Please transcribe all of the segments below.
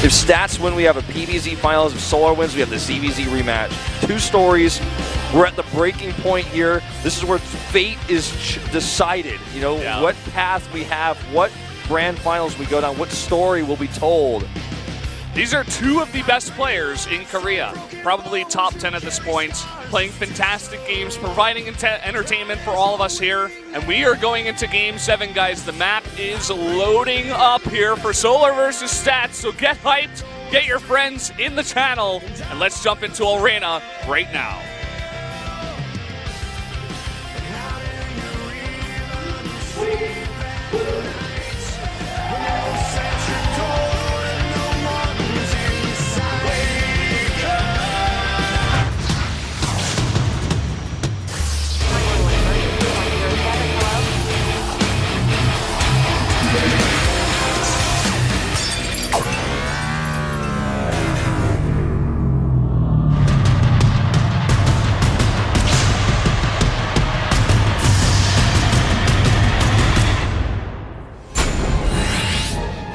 If Stats win, we have a PBZ finals. If Solar wins, we have the ZVZ rematch. 2 stories. We're at the breaking point here. This is where fate is decided. You know, what path we have, what grand finals we go down, what story will be told. These are 2 of the best players in Korea, probably top 10 at this point, playing fantastic games, providing entertainment for all of us here. And we are going into Game 7, guys. The map is loading up here for Solar versus Stats, so get hyped, get your friends in the channel, and let's jump into Arena right now.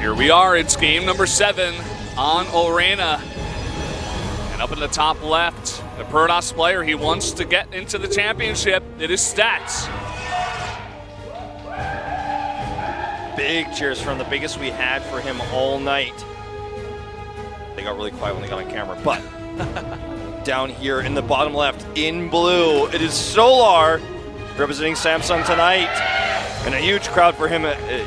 Here we are, it's game number 7 on Arena. And up in the top left, the Protoss player, he wants to get into the championship. It is Stats. Big cheers from the biggest we had for him all night. They got really quiet when they got on camera, but down here in the bottom left, in blue, it is Solar representing Samsung tonight. And a huge crowd for him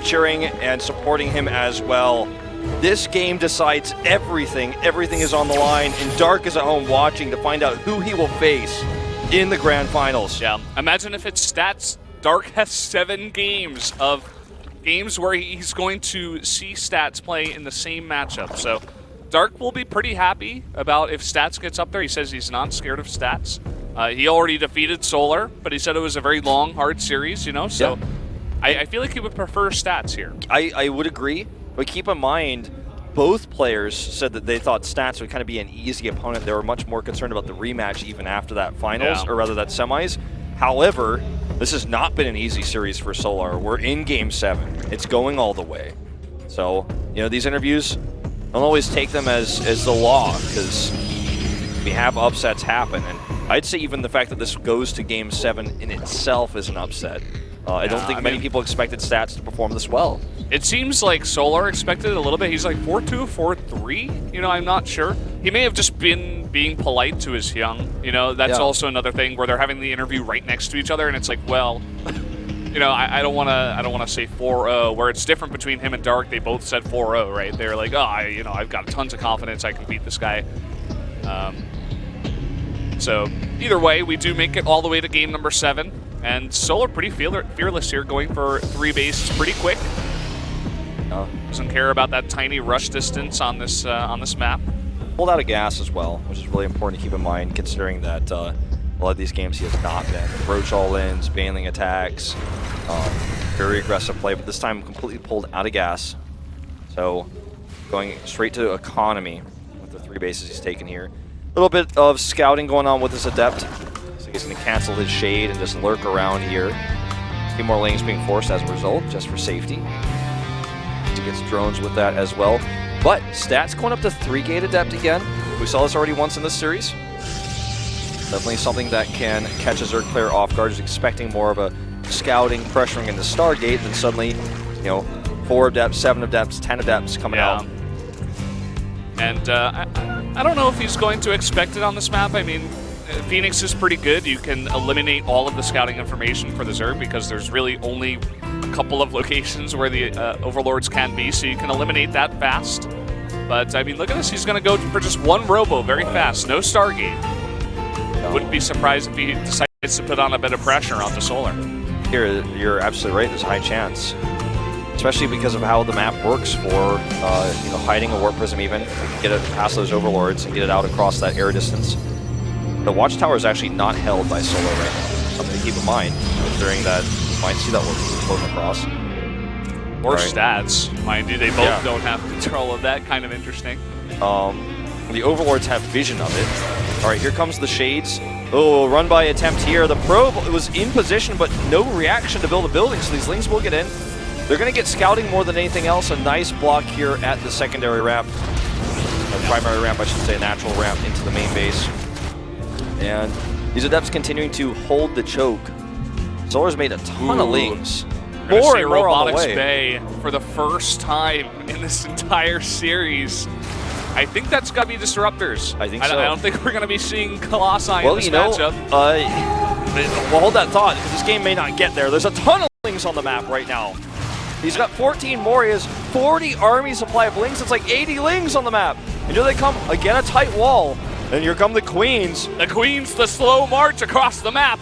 cheering and supporting him as well. This game decides everything. Everything is on the line, and Dark is at home watching to find out who he will face in the grand finals. Yeah, imagine if it's Stats. Dark has 7 games where he's going to see Stats play in the same matchup. So Dark will be pretty happy about if Stats gets up there. He says he's not scared of Stats. He already defeated Solar, but he said it was a very long, hard series, you know, so... Yeah. I feel like he would prefer Stats here. I would agree, but keep in mind, both players said that they thought Stats would kind of be an easy opponent. They were much more concerned about the rematch even after that finals, or rather that semis. However, this has not been an easy series for Solar. We're in Game 7. It's going all the way. So, you know, these interviews, don't always take them as the law, because we have upsets happen. And I'd say even the fact that this goes to Game 7 in itself is an upset. I don't think many people expected Stats to perform this well. It seems like Solar expected it a little bit. He's like 4-2, 4-3. You know, I'm not sure. He may have just been being polite to his young. You know, that's also another thing where they're having the interview right next to each other, and it's like, well, you know, I don't want to say 4-0. Where it's different between him and Dark. They both said 4-0, right? They're like, oh, you know, I've got tons of confidence. I can beat this guy. So either way, we do make it all the way to game number 7. And Solar pretty fearless here, going for 3 bases pretty quick. Doesn't care about that tiny rush distance on this map. Pulled out of gas as well, which is really important to keep in mind, considering that a lot of these games he has not been. Roach all-ins, bailing attacks, very aggressive play, but this time completely pulled out of gas. So going straight to economy with the 3 bases he's taken here. A little bit of scouting going on with this Adept. So he's going to cancel his shade and just lurk around here. A few more lanes being forced as a result, just for safety. He gets drones with that as well. But Stats going up to 3-gate Adept again. We saw this already once in this series. Definitely something that can catch a Zerg player off guard. He's expecting more of a scouting, pressuring into Stargate, then suddenly, you know, 4 Adepts, 7 Adepts, 10 Adepts coming out. And I don't know if he's going to expect it on this map. I mean, Phoenix is pretty good. You can eliminate all of the scouting information for the Zerg because there's really only a couple of locations where the Overlords can be, so you can eliminate that fast. But, I mean, look at this. He's going to go for just 1 Robo very fast. No Stargate. Wouldn't be surprised if he decides to put on a bit of pressure onto Solar. Here, you're absolutely right. There's a high chance. Especially because of how the map works for you know, hiding a Warp Prism even. Get it past those Overlords and get it out across that air distance. The Watchtower is actually not held by Solar right now. Something to keep in mind, considering that you might see that Warp Prism floating across. Or Stats, mind you. They both don't have control of that. Kind of interesting. The Overlords have vision of it. All right, here comes the Shades. Oh, run by attempt here. The probe was in position, but no reaction to build a building, so these Lings will get in. They're going to get scouting more than anything else. A nice block here at the secondary ramp. primary ramp, I should say, natural ramp into the main base. And these Adepts continuing to hold the choke. Solar's made a ton of lings. More and more on the way. Bay for the first time in this entire series. I think that's got to be Disruptors. I think so. I don't think we're going to be seeing Colossi in this matchup. Well, hold that thought, because this game may not get there. There's a ton of lings on the map right now. He's got 14 more. He has 40 army supply of lings. It's like 80 lings on the map. And here they come. Again, a tight wall. And here come the Queens. The Queens, the slow march across the map.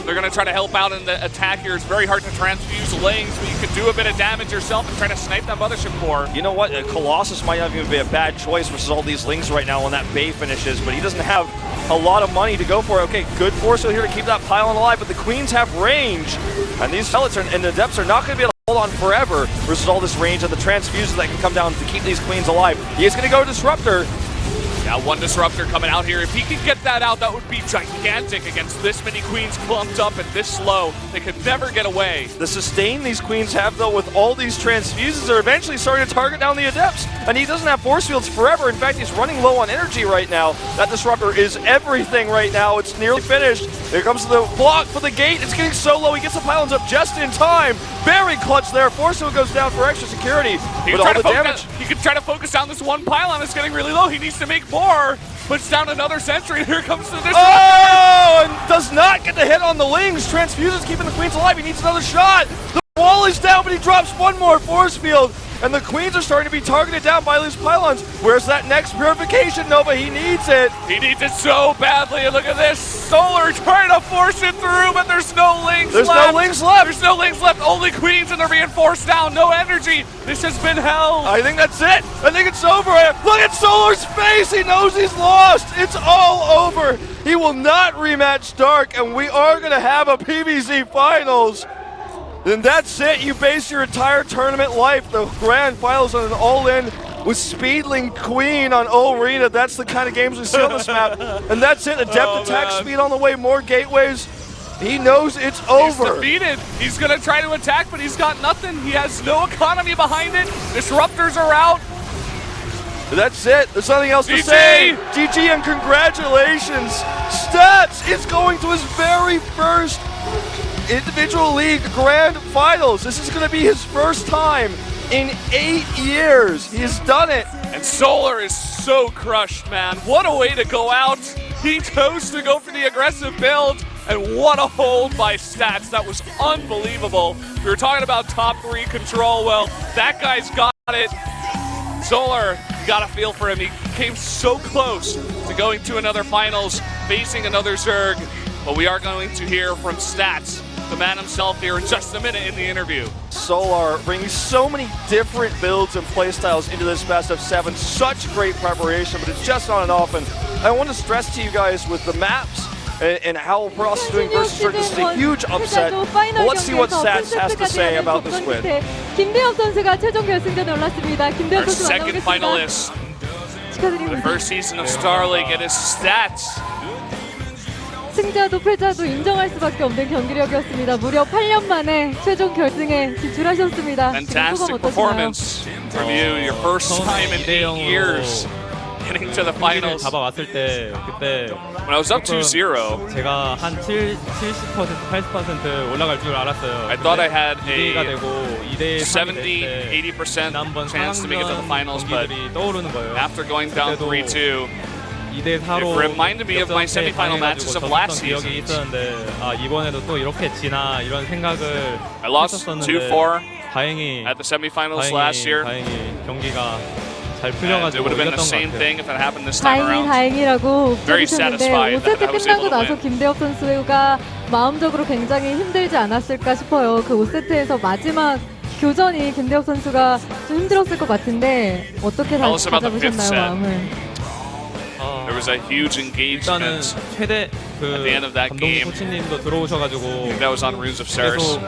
They're going to try to help out in the attack here. It's very hard to transfuse lings, but you can do a bit of damage yourself and try to snipe that Mothership core. You know what? Colossus might not even be a bad choice versus all these lings right now when that Bay finishes, but he doesn't have a lot of money to go for it. Okay, good force here to keep that pylon alive, but the Queens have range. And these pellets and the Adepts are not going to be able to hold on forever versus all this range and the transfuses that can come down to keep these Queens alive. He is going to go Disruptor. Now one Disruptor coming out here. If he can get that out, that would be gigantic against this many Queens clumped up and this slow. They could never get away. The sustain these Queens have, though, with all these transfuses are eventually starting to target down the Adepts. And he doesn't have force fields forever. In fact, he's running low on energy right now. That Disruptor is everything right now. It's nearly finished. Here comes the block for the gate. It's getting so low. He gets the pylons up just in time. Very clutch there. Force field goes down for extra security. With all the damage. He could try to focus down this one pylon. It's getting really low. He needs to make more. Puts down another sentry. Here comes the Disruptor. Oh, and does not get the hit on the lings. Transfuses keeping the Queens alive. He needs another shot. The wall is down, but he drops one more force field. And the Queens are starting to be targeted down by these pylons. Where's that next purification, Nova? He needs it. He needs it so badly. And look at this. Solar trying to force it through, but there's no lings left. There's no lings left. There's no lings left. Only Queens, and they're being forced down. No energy. This has been hell. I think that's it. I think it's over. Look at Solar's face. He knows he's lost. It's all over. He will not rematch Dark, and we are going to have a PVZ Finals. Then that's it. You base your entire tournament life, the grand finals, on an all-in with Speedling Queen on Arena. That's the kind of games we see on this map. And that's it. Adept attack speed on the way, more gateways. He knows it's over. He's defeated. He's going to try to attack, but he's got nothing. He has no economy behind it. Disruptors are out. That's it. There's nothing else to say. GG and congratulations. Stats is going to his very first individual league grand finals. This is going to be his first time in 8 years. He's done it. And Solar is so crushed, man. What a way to go out. He chose to go for the aggressive build, and what a hold by Stats. That was unbelievable. We were talking about top 3 control. Well, that guy's got it. Solar, you got a feel for him. He came so close to going to another finals, facing another Zerg. But we are going to hear from Stats, the man himself, here in just a minute in the interview. Solar bringing so many different builds and playstyles into this best of 7. Such great preparation, but it's just not enough. And I want to stress to you guys with the maps and how Pross is doing versus Zerg, this is a huge upset. But let's see what Stats has to say about this win. 김대엽 선수가 최종 결승전에 올랐습니다. 김대엽 Our 선수 second finalist, the first season of Star League, it is Stats. 승자도 패자도 인정할 수밖에 없는 경기력이었습니다. 무려 8년 만에 최종 결승에 진출하셨습니다. Fantastic performance from you. Your first time in 8 years getting to the finals. 잡아왔을 때 그때 When I was up 2-0, 제가 한 70%, 80% 올라갈 줄 알았어요. I thought I had 2대2가 a 되고 2대 70, 80% chance to make it to the finals, but 떠오르는 거예요. after going down 3-2, 2대 4로 it reminded me of my semi-final matches of last season. 기억이 있었는데 이번에도 또 이렇게 지나 이런 생각을 I lost 했었었는데 2-4 다행히 at the semifinals last year. 다행히 경기가 잘 And it 풀려가지고 would have been the 이겼던 것 same 같아요. thing if it happened this time around. 다행이라고 Very 해주셨는데 satisfied that 5세트 I was able 끝나고 to 나서 win. 김대엽 선수가 마음적으로 굉장히 힘들지 않았을까 싶어요. 그 5세트에서 마지막 교전이 김대엽 선수가 좀 힘들었을 것 같은데 어떻게 Tell us about the fifth 다잡으셨나요, set. 마음을? There was a huge 일단은 engagement. 최대 그 At the end of that 감독 game. 코치님도 들어오셔가지고 That was on Runes of Ceres. 계속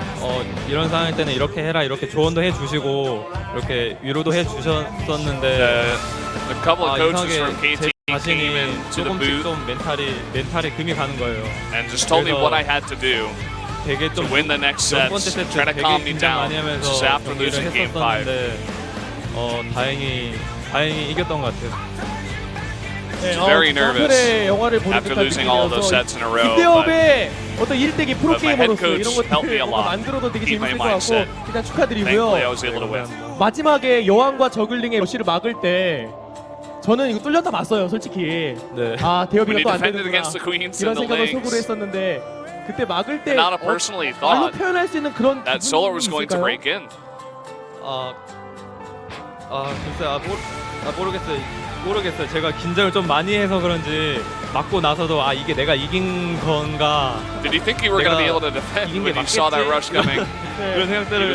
이런 상황일 때는 이렇게 해라 이렇게 조언도 해주시고 이렇게 위로도 해주셨었는데 The couple of coaches from 제 KT came 자신이 into the 조금씩 booth 좀 멘탈이 금이 가는 거예요. and just told me what I had to do 되게 to 좀 win the next 몇 set, 번째 세트 try to 되게 calm me 긴장 down. 많이 This is 하면서 after 경기를 losing game 5. 했었었는데 다행히 이겼던 것 같아요. 네, very nervous 장편의 영화를 보는 after 듯한 losing all those 느낌이어서 sets in a row. 김대엽의 어떤 일대기 but my head 프로게이머로서 coach 이런 helped me 것들을 a 뭔가 lot. 만들어도 되게 Keep my 재밌을 것 같고 mindset. 일단 Thankfully, 축하드리고요. I was able to win. 마지막에 여왕과 저글링의 러시를 막을 때 저는 이거 뚫렸다 봤어요, 솔직히. 네. 아, When 대엽이가 he 또 안 defended 되는구나. against the queens 이런 and the 생각을 lings, 속으로 했었는데 그때 막을 때 and Nana personally 말로 thought 표현할 수 있는 그런 that Solar was going to 있을까요? break in. 글쎄, 모르겠어요. 제가 긴장을 좀 많이 해서 그런지 맞고 나서도 이게 내가 이긴 건가 Did you think you were going to be able to defend 이긴 when 게 you saw that 맞겠지? rush coming? 그런 생각들을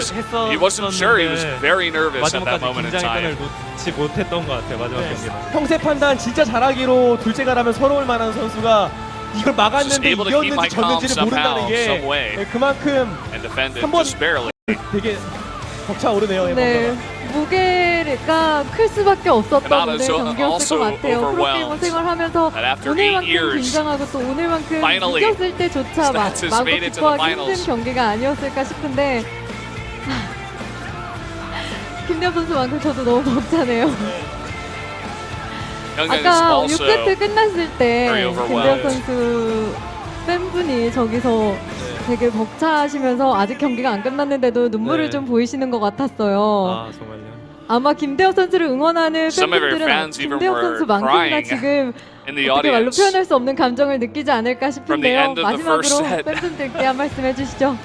He wasn't sure. He was 했었는데 very nervous at that 마지막까지 moment in 긴장의 끈을 time. 놓지 못했던 것 같아요. 마지막 네. 경기는. 형세 판단 진짜 잘하기로 둘째가라면 서러울 만한 선수가 이걸 막았는데 Just able to keep my 이겼는지 calm 졌는지를 모른다는 somehow, 게 some way. 네, 그만큼 And defended 한번 just barely. 되게 벅차오르네요. 네, 무게가 클 수밖에 없었던 And 오늘 also 경기였을 것 같아요. 프로게이머 overwhelmed 생활하면서 that after 8 오늘만큼 years, 긴장하고 또 오늘만큼 finally, 이겼을 때조차 Stats has 마구 made it to the 기뻐하기 finals. 힘든 경기가 아니었을까 싶은데 김대엽 선수만큼 저도 너무 벅차네요. Young is 아까 also 6세트 끝났을 때 very 김대엽 overwhelmed. 선수 팬분이 저기서 되게 벅차하시면서 아직 경기가 안 끝났는데도 눈물을 네. 좀 보이시는 것 같았어요. 정말요. 아마 김대엽 선수를 응원하는 Some of your 팬분들은 fans even 김대엽 were 선수만큼이나 crying 지금 in the 어떻게 말로 audience. 표현할 수 없는 감정을 느끼지 않을까 From the 싶은데요. end of the first 마지막으로 set. 팬분들께 한 말씀 해주시죠.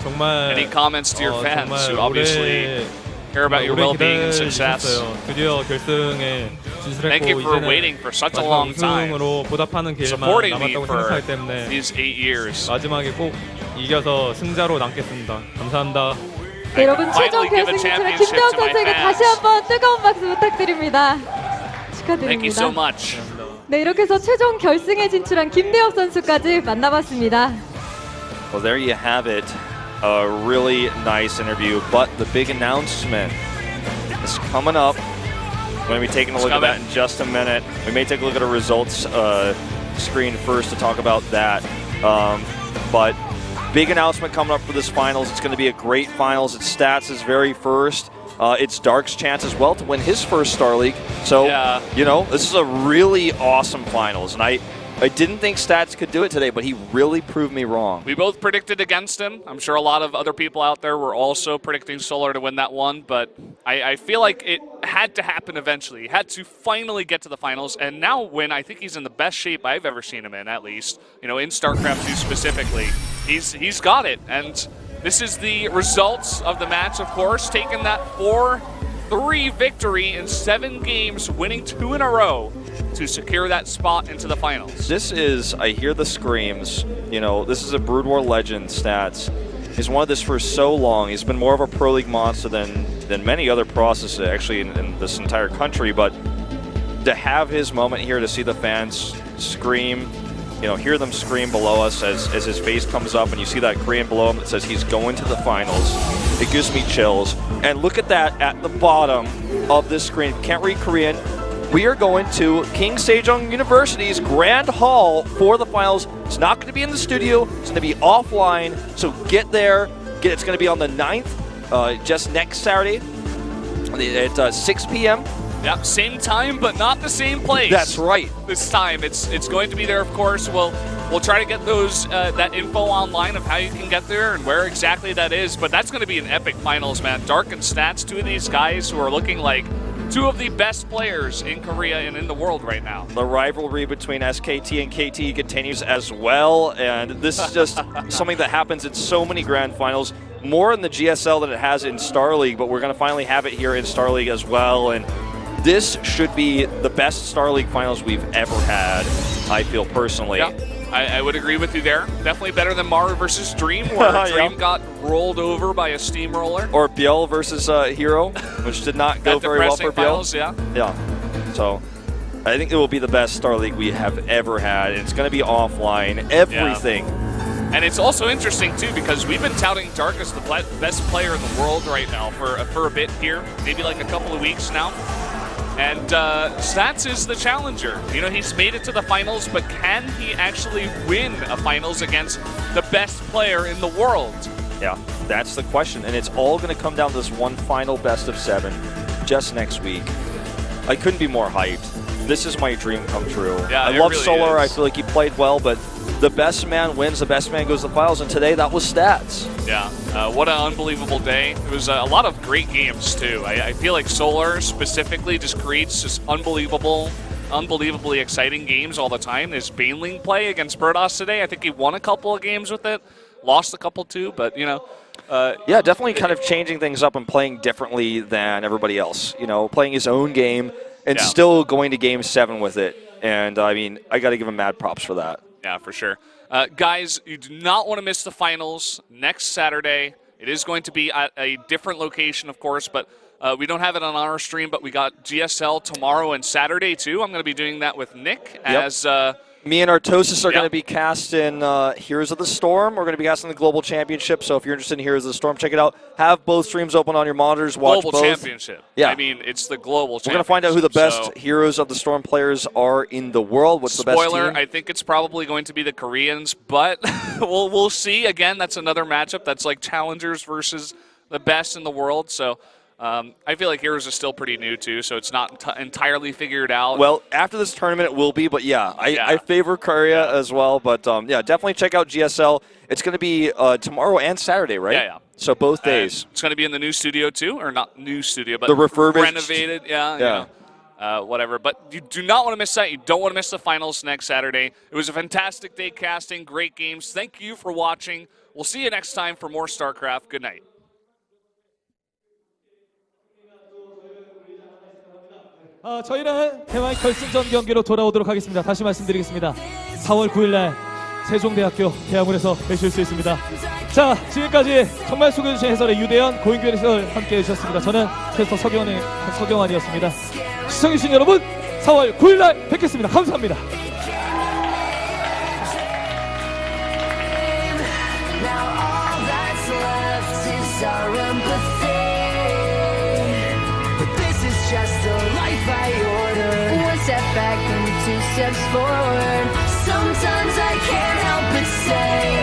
정말 Any comments to your fans 정말 who obviously care about your 오래 well-being and success? 기다리셨어요. 드디어 결승에 Thank you 진출했고 for 이제는 waiting for such a 마지막 long time, 우승으로 보답하는 길만 supporting me 남았다고 for 생각하기 때문에 these 8 years. 마지막에 꼭 이겨서 승자로 남겠습니다. 감사합니다. 네, 여러분 최종 finally give a 결승 진출한 championship 김대엽 to my 선수에게 fans. 다시 한번 뜨거운 박수 부탁드립니다. Thank you so 축하드립니다. much. 네, 이렇게 해서 최종 결승에 진출한 김대엽 선수까지 만나봤습니다. Well, there you have it. A really nice interview, but the big announcement is coming up. We're going to be taking a look at that in just a minute. We may take a look at a results screen first to talk about that. But big announcement coming up for this finals. It's going to be a great finals. It's Stats' very first. It's Dark's chance as well to win his first Star League. So, Yeah. you know, this is a really awesome finals. And I didn't think Stats could do it today, but he really proved me wrong. We both predicted against him. I'm sure a lot of other people out there were also predicting Solar to win that one, but I feel like it had to happen eventually. He had to finally get to the finals, and now win. I think he's in the best shape I've ever seen him in, at least. You know, in StarCraft 2 specifically. He's got it, and this is the results of the match, of course, taking that 4-3 victory in 7 games, winning 2 in a row to secure that spot into the finals. This is, I hear the screams, you know, this is a Brood War legend. Stats. He's wanted this for so long. He's been more of a Pro League monster than many other processes actually in this entire country, but to have his moment here, to see the fans scream, you know, hear them scream below us as his face comes up and you see that Korean below him that says he's going to the finals. It gives me chills. And look at that at the bottom of this screen. If you can't read Korean, we are going to King Sejong University's Grand Hall for the finals. It's not going to be in the studio. It's going to be offline. So get there. It's going to be on the 9th, just next Saturday at 6 p.m. Yep, same time, but not the same place. That's right. This time, it's going to be there. Of course, we'll try to get those that info online of how you can get there and where exactly that is. But that's going to be an epic finals, man. Dark and Stats, 2 of these guys who are looking like 2 of the best players in Korea and in the world right now. The rivalry between SKT and KT continues as well, and this is just something that happens in so many grand finals, more in the GSL than it has in Star League, but we're going to finally have it here in Star League as well. And this should be the best Star League finals we've ever had, I feel personally. Yeah, I would agree with you there. Definitely better than Maru versus Dream, where Dream Yep. got rolled over by a steamroller. Or Biel versus Hero, which did not go That very well depressing for Biel. finals, yeah. Yeah, so I think it will be the best Star League we have ever had. It's going to be offline, everything. And it's also interesting, too, because we've been touting Dark as the best player in the world right now for a bit here, maybe like a couple of weeks now. And Stats is the challenger. You know, he's made it to the finals, but can he actually win a finals against the best player in the world? Yeah, that's the question. And it's all going to come down to this one final best of 7 just next week. I couldn't be more hyped. this is my dream come true. Yeah, I it love really Solar. I is. feel like he played well, but the best man wins. The best man goes to the finals, and today that was stats. Yeah, what an unbelievable day. It was a lot of great games, too. I feel like Solar specifically just creates just unbelievably exciting games all the time. His Baneling play against Protoss today, I think he won a couple of games with it, lost a couple too, but, you know. Yeah, definitely kind of changing things up and playing differently than everybody else. You know, playing his own game and still going to Game 7 with it. And, I mean, I got to give him mad props for that. Yeah, for sure. Guys, you do not want to miss the finals next Saturday. It is going to be at a different location, of course, but we don't have it on our stream, but we got GSL tomorrow and Saturday, too. I'm going to be doing that with Nick as... Me and Artosis are going to be cast in Heroes of the Storm. We're going to be cast in the Global Championship, so if you're interested in Heroes of the Storm, check it out. Have both streams open on your monitors. Watch Global both. Championship. Yeah. I mean, it's the Global Championship. We're going to find out who the best Heroes of the Storm players are in the world. What's the best team? Spoiler, I think it's probably going to be the Koreans, but we'll see. Again, that's another matchup. That's like challengers versus the best in the world, so... I feel like Heroes is still pretty new, too, so it's not entirely figured out. Well, after this tournament, it will be, but I favor Korea as well. But, definitely check out GSL. It's going to be tomorrow and Saturday, right? Yeah. So both days. It's going to be in the new studio, too, or not new studio, but the refurbished. Renovated, you know, whatever. But you do not want to miss that. You don't want to miss the finals next Saturday. It was a fantastic day casting, great games. Thank you for watching. We'll see you next time for more StarCraft. Good night. 저희는 대망의 결승전 경기로 돌아오도록 하겠습니다. 다시 말씀드리겠습니다. 4월 9일날 세종대학교 대학원에서 뵈실 수 있습니다. 자, 지금까지 정말 수고해주신 해설의 유대현, 고인규 해설 함께해 주셨습니다. 저는 캐스터 서경환이었습니다. 시청해주신 여러분, 4월 9일날 뵙겠습니다. 감사합니다. Just a life I order. One step back and 2 steps forward. Sometimes I can't help but say